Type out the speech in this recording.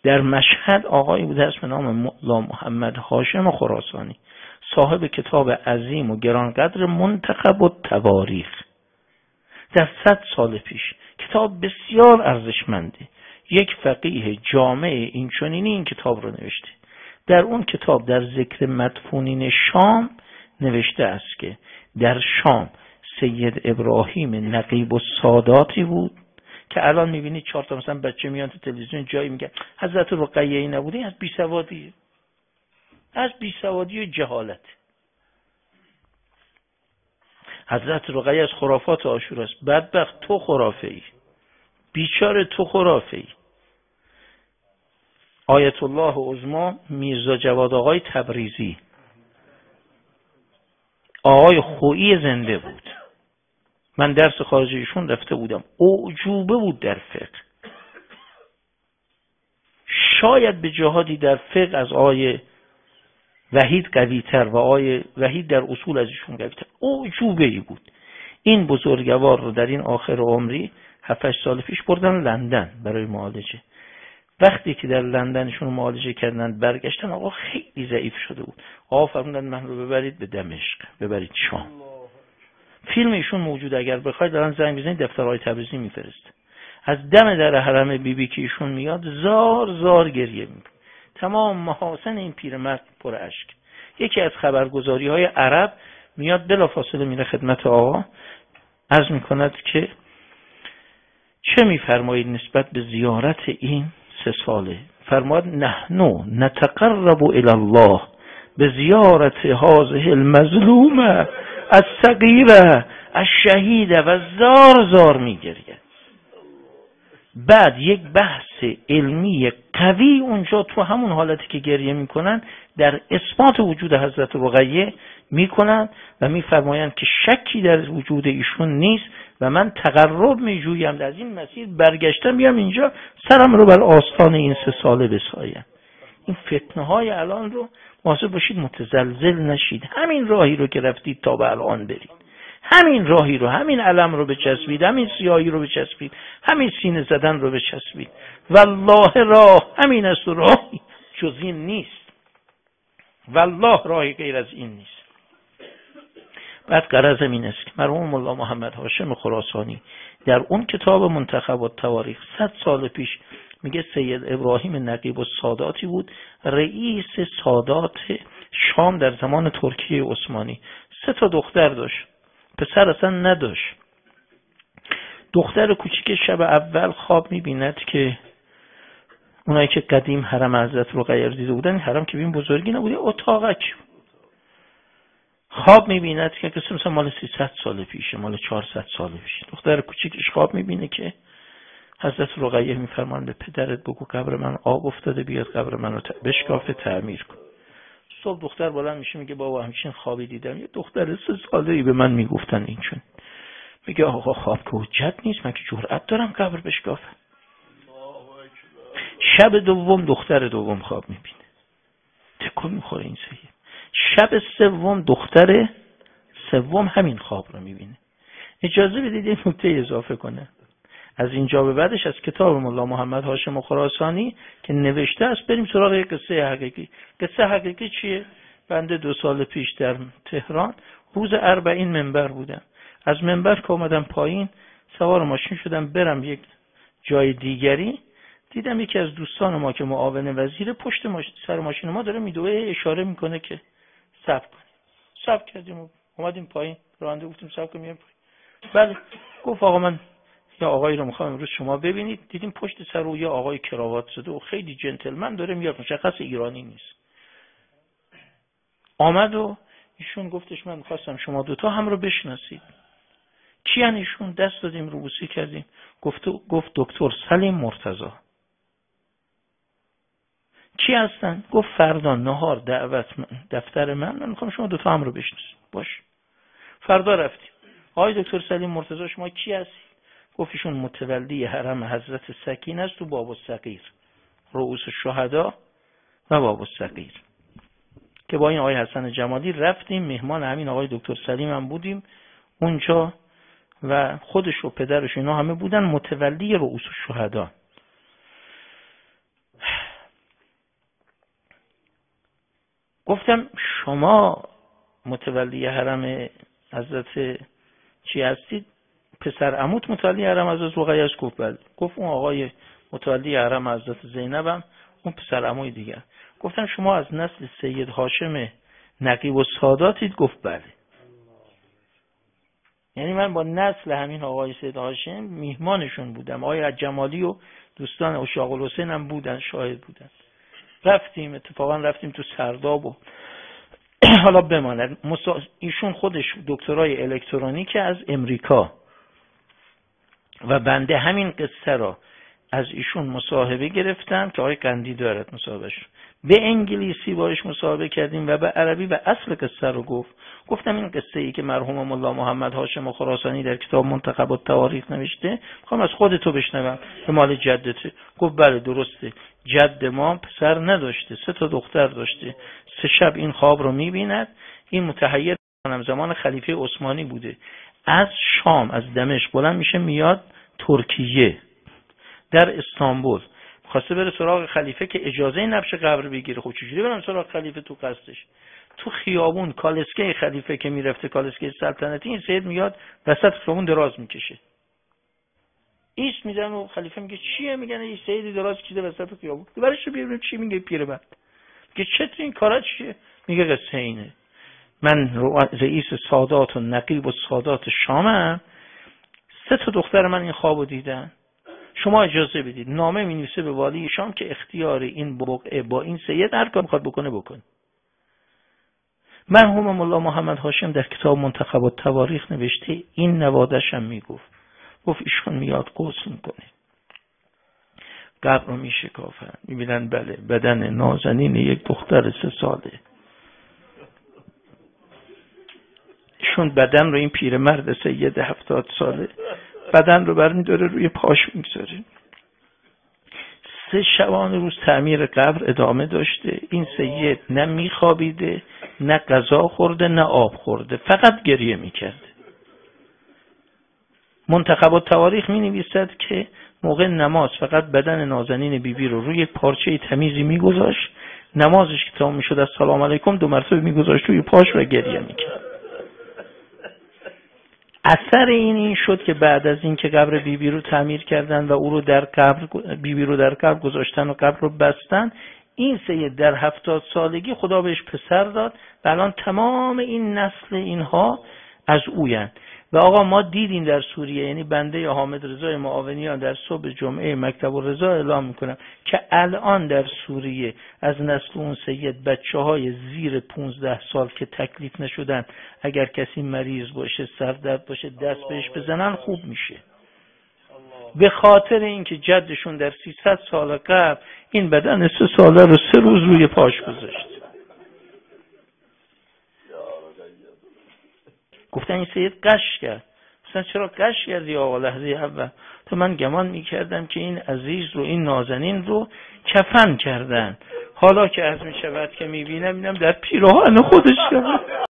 در مشهد آقایی بود اسم نام مولا محمد هاشم خراسانی، صاحب کتاب عظیم و گرانقدر منتخب التواریخ، در 100 سال پیش کتاب بسیار ارزشمنده. یک فقیه جامع این چنینی این کتاب رو نوشته. در اون کتاب در ذکر مدفونین شام نوشته است که در شام سید ابراهیم نقیب الساداتی بود که الان میبینید 4 تا مثلا بچه میان تو تلویزیون جایی میگن حضرت رقیه‌ای نبوده، از بیسوادی، از بیسوادی و جهالت. حضرت رقیه از خرافات عاشورا است. بدبخت تو خرافه‌ای، بیچاره تو خرافه‌ای. آیت الله عظما میرزا جواد آقای تبریزی، آقای خویی زنده بود، من درس خارجیشون رفته بودم، اعجوبه بود در فقه، شاید به جهادی در فقه از آقای وحید قوی‌تر و آقای وحید در اصول از ایشون قوی‌تر، اعجوبه‌ای بود. این بزرگوار رو در این آخر عمری 7-8 سال پیش بردن لندن برای معالجه. وقتی که در لندنشون معالجه کردن برگشتن، آقا خیلی ضعیف شده بود. آقا فرمودن من رو ببرید به دمشق، ببرید شام. فیلم ایشون موجود، اگر بخواید دارن زنگ بزنید دفترهای تبریزی میفرسته. از دم در حرم بیبی که ایشون میاد زار زار گریه میکنه. تمام محاسن این پیرمرد پر اشک. یکی از خبرگزاری های عرب میاد بلافاصله میره خدمت آقا، عرض میکند که چه میفرمایید نسبت به زیارت این 3 ساله؟ فرماد نحنو نتقرب الی الله به زیارت هذه المظلومه الصغیره الشهیده و زار زار میگرید. بعد یک بحث علمی قوی اونجا تو همون حالتی که گریه میکنن در اثبات وجود حضرت رقیه میکنن و میفرمایند که شکی در وجود ایشون نیست و من تقرب میجویم از این مسیر، برگشتم بیام اینجا سرم رو بر آستان این 3 ساله بسایم. این فتنه های الان رو مواظب باشید متزلزل نشید. همین راهی رو که رفتید تا به الان برید، همین راهی رو، همین علم رو بچسبید، همین سیاهی رو بچسبید، همین سینه زدن رو بچسبید. والله راه همین است و راهی جز این نیست. والله راهی غیر از این نیست. بعد غرضم این است که مرحوم مولا محمد هاشم خراسانی در اون کتاب منتخب التواریخ 100 سال پیش میگه سید ابراهیم نقیب الساداتی بود، رئیس سادات شام در زمان ترکیه عثمانی. 3 تا دختر داشت، پسر اصلا نداشت. دختر کوچیک شب اول خواب میبیند که اونایی که قدیم حرم حضرت رقیه دیده بودن، این حرم که بین بزرگی نبوده، اتاقک. خواب میبیند که قصه مثلا مال 300 سال پیشه، مال 400 سال پیشه. دختر کوچیکش خواب میبینه که حضرت رقیه میفرمان به پدرت بگو قبر من آب افتاده، بیاد قبر من رو بشکافه تعمیر کن. صبح دختر بلند میشه میگه بابا همچین خوابی دیدم. یه دختر 3 ساله‌ای به من میگفتن این چون. میگه آقا خواب که حجت نیست، من که جرأت دارم قبر بشکافم. شب دوم دختر دوم خواب میبینه، تکون میخوره این سید. شب سوم دختر سوم همین خواب رو میبینه. اجازه بدید این نکته اضافه کنه. از اینجا به بعدش از کتاب مولا محمد هاشم خراسانی که نوشته است بریم سراغ یک قصه حقیقی. قصه حقیقی چیه؟ بنده 2 سال پیش در تهران روز 40 منبر بودم. از منبر که اومدم پایین سوار ماشین شدم برم یک جای دیگری، دیدم یکی از دوستان ما که معاون وزیر پشت سر ماشین ما داره میدوه اشاره میکنه که صبر کنیم. صبر کردیم و اومدیم پایین. راننده گفتیم صبر کنیم میایم پایین. بله گفت آقا من یا آقایی رو میخوام امروز شما ببینید. دیدیم پشت سر او یه آقای کراوات زده و خیلی جنتلمن داره میاد، مشخص ایرانی نیست. آمد و ایشون گفتش من میخواستم شما 2 تا هم رو بشناسید. کیان ایشون؟ دست دادیم روبوسی کردیم. گفت دکتر سلیم مرتضی. کی هستن؟ گفت فردا نهار دعوت دفتر من میخوام شما 2 تا هم رو بشناسید. باش. فردا رفتیم. آقای دکتر سلیم مرتضی شما کی هستید؟ گفت ایشون متولی حرم حضرت سکینه است تو باب الصغیر، رؤوس الشهدا و باب الصغیر. که با این آقای حسن جمالی رفتیم، مهمان همین آقای دکتر سلیم هم بودیم اونجا و خودش و پدرش اینا همه بودن، متولی رؤوس الشهدا. گفتم شما متولی حرم حضرت چی هستید؟ پسر عموت متولی حرم حضرت رقیه است؟ گفت بله. گفت اون آقای متولی حرم حضرت زینبم اون پسر عموی دیگر. گفتم شما از نسل سید هاشم نقیب و ساداتید؟ گفت بله. یعنی من با نسل همین آقای سید هاشم میهمانشون بودم. آقای جمالی و دوستان اشاق الحسین هم بودن، شاهد بودن. اتفاقا رفتیم تو سرداب و حالا بماند. ایشون خودش دکترای الکترونیک از امریکا و بنده همین قصه را از ایشون مصاحبه گرفتم که آقای قندی دارد مصاحبهش. به انگلیسی باش مصاحبه کردیم و به عربی و اصل قصه رو گفتم این قصه ای که مرحوم مولا محمد هاشم خراسانی در کتاب منتخب التواریخ نوشته میخوام از خودتو بشنوم، به مال جدته. گفت بله درسته، جد ما پسر نداشته، 3 دختر داشته. 3 شب این خواب رو میبیند. این متحیر زمان خلیفه عثمانی بوده، از شام از دمشق بلند میشه میاد ترکیه، در استانبول خواسته بره سراغ خلیفه که اجازه نبش قبر بگیره. خب چجوری برم سراغ خلیفه تو قصدش؟ تو خیابون کالسکه خلیفه که میرفته، کالسکه سلطنتی، این سید میاد وسط خیابون دراز میکشه، ایست میزنه و خلیفه میگه چیه؟ میگن این سید دراز کشیده وسط خیابون. برش ببینیم چی میگه پیرمرد. میگه چطور این کارا چیه؟ میگه قصه اینه، من رئیس سادات و نقیب و سادات شامم، 3 دختر من این خوابو دیدن، شما اجازه بدید نامه می‌نویسه به والی شام که اختیار این بقعه با این سید هر کار می‌خواد بکنه. مرحوم مولا محمد هاشم در کتاب منتخب التواریخ نوشته، این نوادش هم میگفت ایشون میاد غسل میکنه، قبر رو میشکافن، میبینن بله بدن نازنین یک دختر 3 ساله. ایشون بدن رو، این پیرمرد سید 70 ساله بدن رو برمی‌داره روی پاش میگذاره. 3 شبانه روز تعمیر قبر ادامه داشته. این سید نه میخوابیده، نه غذا خورده، نه آب خورده، فقط گریه میکرده. منتخب التواریخ می نویسد که موقع نماز فقط بدن نازنین بیبی رو روی پارچه تمیزی میگذاشت، نمازش که تمام میشد از سلام علیکم 2 مرتبه میگذاشت روی پاش و گریه میکرد. اثر این شد که بعد از این که قبر بیبی رو تعمیر کردن و او رو در قبر، بیبی رو در قبر گذاشتن و قبر رو بستن، این سید در 70 سالگی خدا بهش پسر داد و الان تمام این نسل اینها از اوین. و آقا ما دیدیم در سوریه، یعنی بنده حامد رضای معاونیان در صبح جمعه مکتب الرضا اعلام میکنم که الان در سوریه از نسل اون سید بچه‌های زیر 15 سال که تکلیف نشدن، اگر کسی مریض باشه، سردرد باشه، دست بهش بزنن خوب میشه، به خاطر اینکه جدشون در 300 سال قبل این بدن 3 ساله رو 3 روز روی پاش گذاشت. گفتن این سید قش کرد. مثلا چرا قش کردی آقا لحظه اول؟ تو من گمان میکردم که این عزیز رو، این نازنین رو کفن کردن، حالا که از میشود که میبینم در پیراهن خودش کرد.